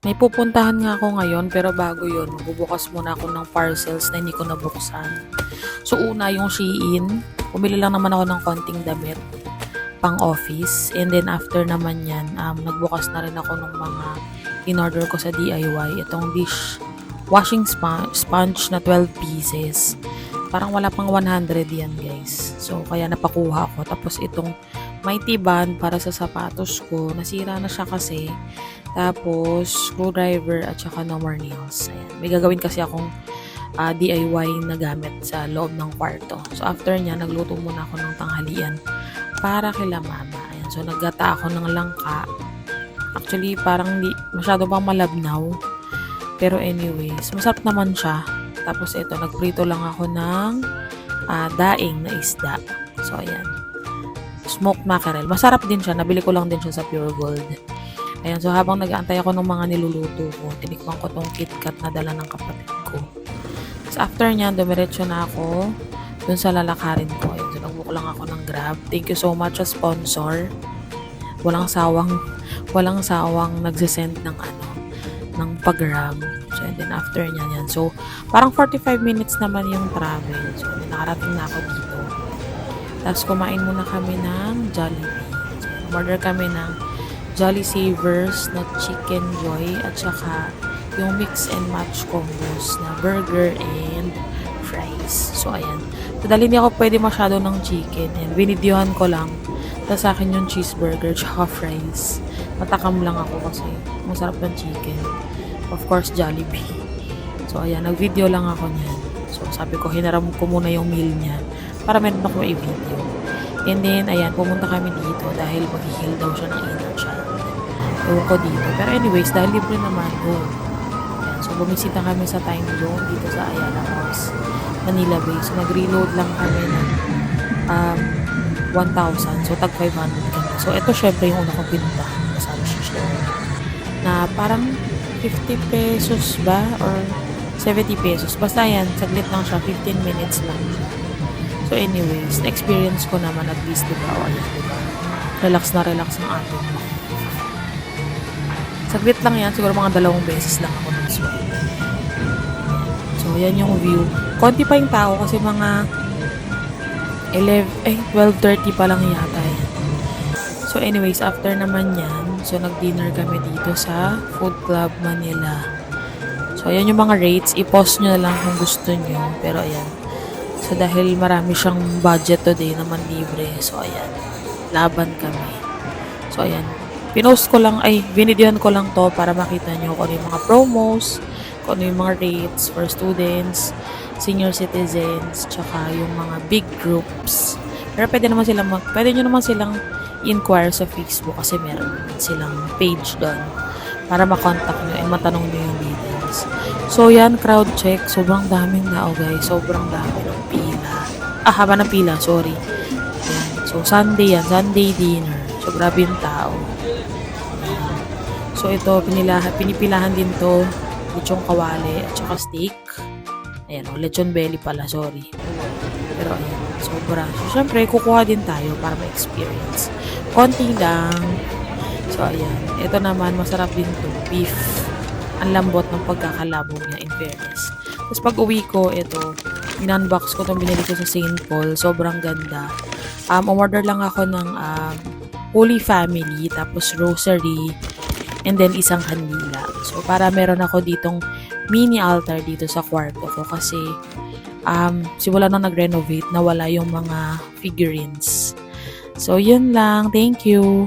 May pupuntahan nga ako ngayon pero bago yun, magbubukas muna ako ng parcels na hindi ko nabuksan. So una yung Shein, pumili lang naman ako ng konting damit pang office. And then after naman yan, nagbukas na rin ako ng mga in-order ko sa DIY. Itong dish washing sponge na 12 pieces. Parang wala pang 100 yan guys. So kaya napakuha ko. Tapos itong mighty band para sa sapatos ko. Nasira na siya kasi. Tapos, screwdriver at saka no more nails. Ayan. May gagawin kasi akong DIY na gamit sa loob ng kwarto. So, after niya, nagluto muna ako ng tanghalian para kila mama. Ayan. So, naggata ako ng langka. Actually, parang di, masyado pang malabnaw. Pero anyways, masarap naman siya. Tapos, ito, nagprito lang ako ng daing na isda. So, ayan. Smoked mackerel. Masarap din siya. Nabili ko lang din siya sa Pure Gold. Ayan, so habang nag-aantay ako ng mga niluluto ko, tinikman ko tong KitKat na dala ng kapatid ko. So after niya, dumiretso na ako dun sa lalakarin ko. Ayan, so nag-book lang ako ng Grab. Thank you so much sa sponsor. Walang sawang nagsisend ng ng pag-Grab. So and then after niya yan. So parang 45 minutes naman yung travel. So nakarating na ako dito. Tapos kumain muna kami ng Jollibee. So order kami ng Jolly Savers na Chicken Joy at saka yung mix and match combos na burger and fries. So, ayan. So, dahil hindi ako pwede masyado ng chicken and binidyohan ko lang. Tapos sa akin yung cheeseburger tsaka fries. Matakam lang ako kasi masarap ng chicken. Of course, Jollibee. So, ayan. Nag-video lang ako niyan. So, sabi ko, hinaram ko muna yung meal niya para meron ako i-video. And then, ayan, pumunta kami dito dahil mag-heal daw siya ng inner child. Ewan ko dito. Pero anyways, dahil libre naman, go. Ayan, so, bumisita kami sa time zone dito sa Ayala House, Manila Bay. So, nag-reload lang kami ng 1,000. So, tag 500 kami. So, ito syempre yung una kong pinunta sa Sushi. Na parang 50 pesos ba? Or 70 pesos. Basta yan, saglit lang siya. 15 minutes lang. So anyways, na-experience ko naman at least, diba? O ayan, diba? Relax na relax ang atin mo. Saglit lang yan. Siguro mga 2 beses lang ako nag-swipe. So, yan yung view. Konti pa yung tao kasi mga 12:30 pa lang yata yan. So anyways, after naman yan, so nag-dinner kami dito sa Food Club Manila. So, ayan yung mga rates. I-post nyo na lang kung gusto nyo. Pero ayan. So, dahil marami siyang budget today naman libre. So, ayan. Laban kami. So, ayan. Binidyohan ko lang to para makita nyo kung ano yung mga promos, kung ano yung mga rates for students, senior citizens, tsaka yung mga big groups. Pero pwede nyo naman silang i-inquire sa Facebook kasi meron silang page doon para makontak nyo and matanong nyo yung details. So, yan, crowd check. Sobrang daming tao, guys. Sobrang dami ng pila. Haba ng pila, sorry. Yan. So, Sunday yan. Sunday dinner. So, grabe yung tao. Yan. So, ito, pinipilahan din to. Lechong kawali at saka steak. Ayan, lechon belly pala, sorry. Pero, ayan, sobra. So, syempre, kukuha din tayo para ma-experience. Konti lang. So, ayan. Ito naman, masarap din to. Beef. Ang lambot ng pagkakalabog niya, in fairness. Tapos pag uwi ko, ito, in-unbox ko itong binili ko sa St. Paul. Sobrang ganda. Umorder lang ako ng Holy Family, tapos rosary, and then isang kandila. So, para meron ako ditong mini altar dito sa kwarto ko kasi simula nang nag-renovate, nawala yung mga figurines. So, yun lang. Thank you.